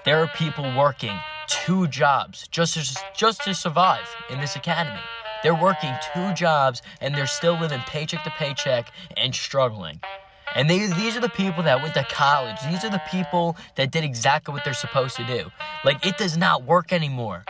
There are people working 2 jobs just to survive in this academy. They're working 2 jobs and they're still living paycheck to paycheck and struggling. And these are the people that went to college. These are the people that did exactly what they're supposed to do. Like, it does not work anymore.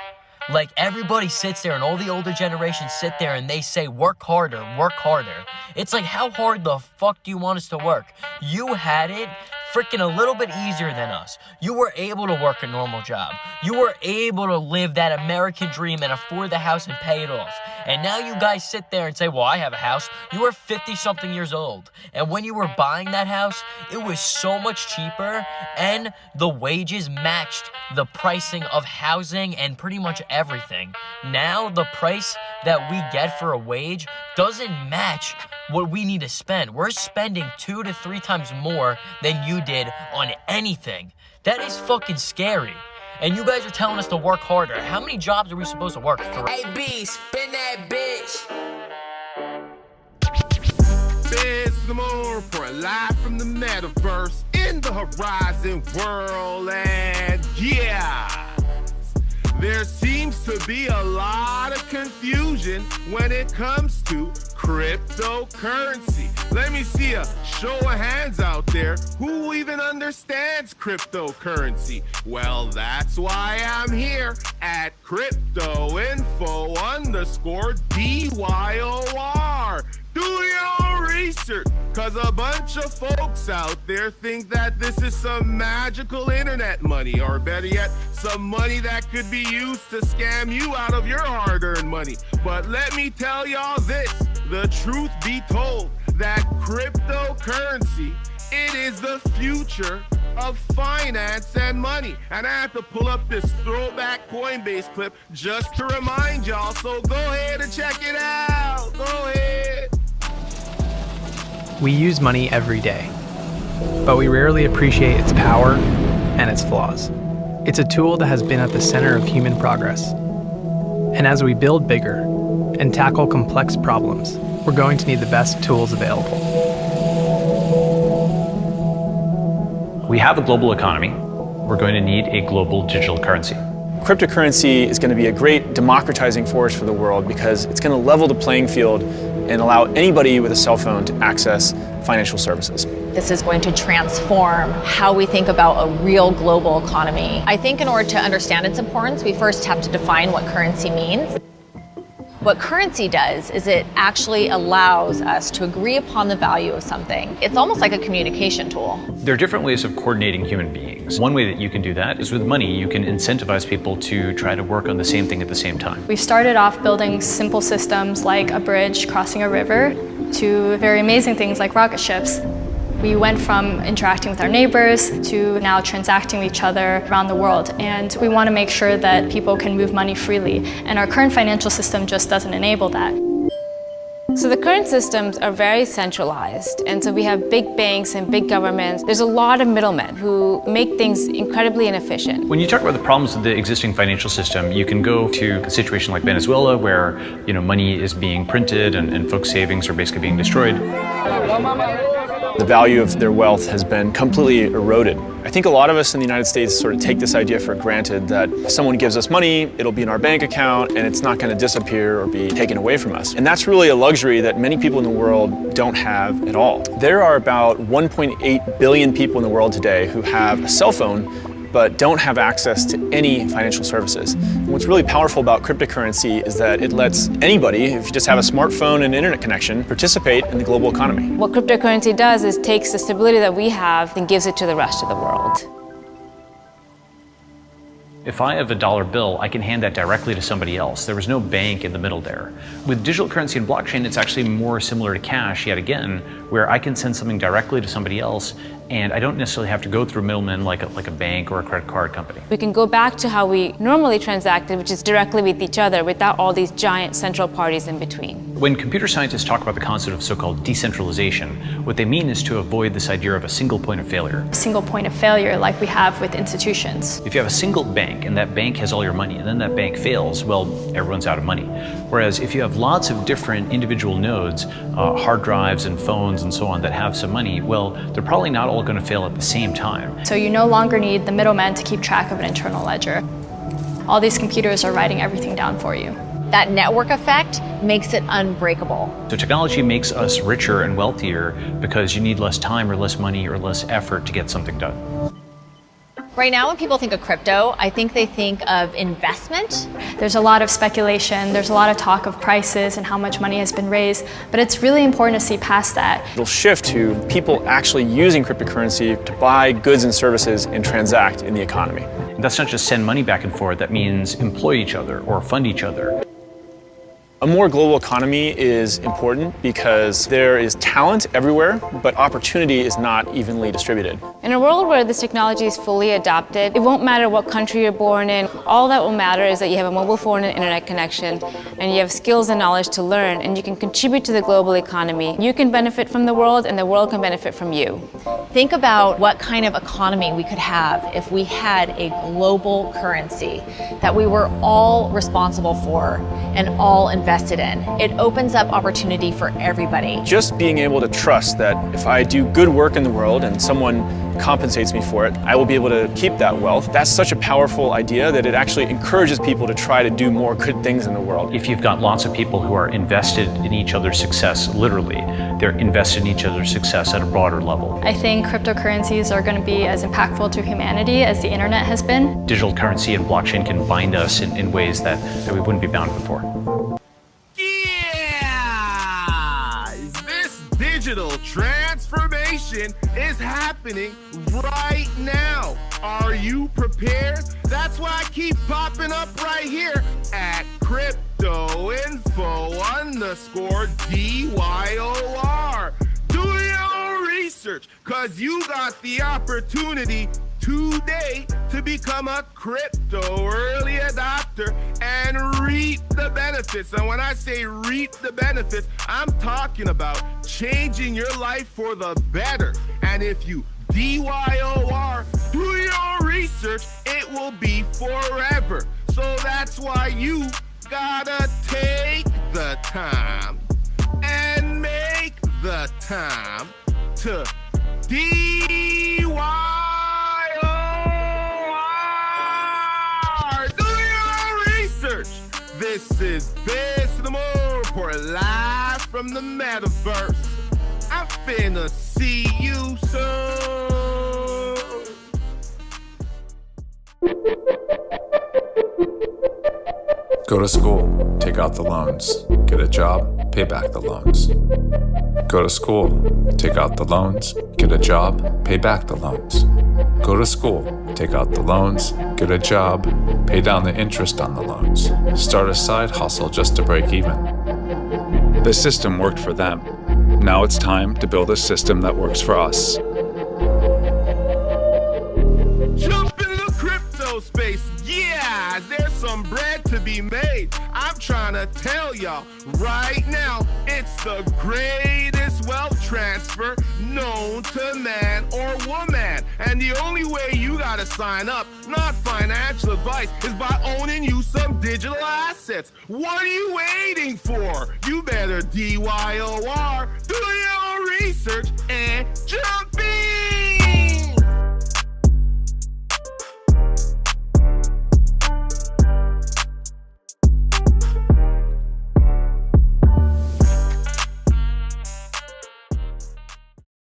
Like, everybody sits there and all the older generations sit there and they say, work harder, work harder. It's like, how hard the fuck do you want us to work? You had it freaking a little bit easier than us. You were able to work a normal job. You were able to live that American dream and afford the house and pay it off. And now you guys sit there and say, well, I have a house. You were 50-something years old. And when you were buying that house, it was so much cheaper and the wages matched the pricing of housing and pretty much everything. Now the price that we get for a wage doesn't match what we need to spend. We're spending 2 to 3 times more than you did on anything. That is fucking scary. And you guys are telling us to work harder. How many jobs are we supposed to work? 3? Hey B, spin that bitch. Biz the Moon report live from the metaverse in the Horizon world, and yeah, there seems to be a lot of confusion when it comes to cryptocurrency. Let me see a show of hands out there who even understands cryptocurrency. Well, that's why I'm here at cryptoinfo_DYOR. Do your own research, cause a bunch of folks out there think that this is some magical internet money, or better yet, some money that could be used to scam you out of your hard-earned money. But let me tell y'all this, the truth be told, that cryptocurrency, it is the future of finance and money. And I have to pull up this throwback Coinbase clip just to remind y'all, so go ahead and check it out. Go ahead. We use money every day, but we rarely appreciate its power and its flaws. It's a tool that has been at the center of human progress. And as we build bigger and tackle complex problems, we're going to need the best tools available. We have a global economy. We're going to need a global digital currency. Cryptocurrency is going to be a great democratizing force for the world because it's going to level the playing field and allow anybody with a cell phone to access financial services. This is going to transform how we think about a real global economy. I think in order to understand its importance, we first have to define what currency means. What currency does is it actually allows us to agree upon the value of something. It's almost like a communication tool. There are different ways of coordinating human beings. One way that you can do that is with money. You can incentivize people to try to work on the same thing at the same time. We started off building simple systems like a bridge crossing a river to very amazing things like rocket ships. We went from interacting with our neighbors to now transacting with each other around the world. And we want to make sure that people can move money freely. And our current financial system just doesn't enable that. So the current systems are very centralized. And so we have big banks and big governments. There's a lot of middlemen who make things incredibly inefficient. When you talk about the problems with the existing financial system, you can go to a situation like Venezuela where money is being printed and folks' savings are basically being destroyed. The value of their wealth has been completely eroded. I think a lot of us in the United States sort of take this idea for granted that if someone gives us money, it'll be in our bank account and it's not going to disappear or be taken away from us. And that's really a luxury that many people in the world don't have at all. There are about 1.8 billion people in the world today who have a cell phone but don't have access to any financial services. And what's really powerful about cryptocurrency is that it lets anybody, if you just have a smartphone and internet connection, participate in the global economy. What cryptocurrency does is takes the stability that we have and gives it to the rest of the world. If I have a dollar bill, I can hand that directly to somebody else. There was no bank in the middle there. With digital currency and blockchain, it's actually more similar to cash, yet again, where I can send something directly to somebody else, and I don't necessarily have to go through middlemen like a bank or a credit card company. We can go back to how we normally transacted, which is directly with each other without all these giant central parties in between. When computer scientists talk about the concept of so-called decentralization, what they mean is to avoid this idea of a single point of failure. A single point of failure like we have with institutions. If you have a single bank and that bank has all your money and then that bank fails, well, everyone's out of money. Whereas if you have lots of different individual nodes, hard drives and phones and so on that have some money, well, they're probably not all going to fail at the same time. So you no longer need the middleman to keep track of an internal ledger. All these computers are writing everything down for you. That network effect makes it unbreakable. So technology makes us richer and wealthier because you need less time or less money or less effort to get something done. Right now, when people think of crypto, I think they think of investment. There's a lot of speculation, there's a lot of talk of prices and how much money has been raised, but it's really important to see past that. It'll shift to people actually using cryptocurrency to buy goods and services and transact in the economy. And that's not just send money back and forth, that means employ each other or fund each other. A more global economy is important because there is talent everywhere, but opportunity is not evenly distributed. In a world where this technology is fully adopted, it won't matter what country you're born in. All that will matter is that you have a mobile phone and internet connection, and you have skills and knowledge to learn, and you can contribute to the global economy. You can benefit from the world, and the world can benefit from you. Think about what kind of economy we could have if we had a global currency that we were all responsible for and all invested in. It opens up opportunity for everybody. Just being able to trust that if I do good work in the world and someone compensates me for it, I will be able to keep that wealth. That's such a powerful idea that it actually encourages people to try to do more good things in the world. If you've got lots of people who are invested in each other's success, literally, they're invested in each other's success at a broader level. I think cryptocurrencies are going to be as impactful to humanity as the internet has been. Digital currency and blockchain can bind us in ways that we wouldn't be bound before. Yeah! This digital transformation is happening right now. Are you prepared? That's why I keep popping up right here at cryptoinfo_DYOR. Do your own research, cause you got the opportunity today to become a crypto early adopter and reap the benefits. And when I say reap the benefits, I'm talking about changing your life for the better. And if you DYOR, do your own research, it will be forever. So that's why you gotta take the time and make the time to DYOR. Do your own research. This is Biz the More Report live from the metaverse. I'm finna see you soon. Go to school, take out the loans. Get a job, pay back the loans. Go to school, take out the loans. Get a job, pay back the loans. Go to school, take out the loans. Get a job, pay down the interest on the loans. Start a side hustle just to break even. The system worked for them. Now it's time to build a system that works for us. Jump into the crypto space. Yeah, there's some bread to be made. I'm trying to tell y'all right now, it's the greatest wealth transfer known to man or woman. And the only way you gotta sign up, not financial advice, is by owning you some digital assets. What are you waiting for? You better DYOR, do your own research, and jump in.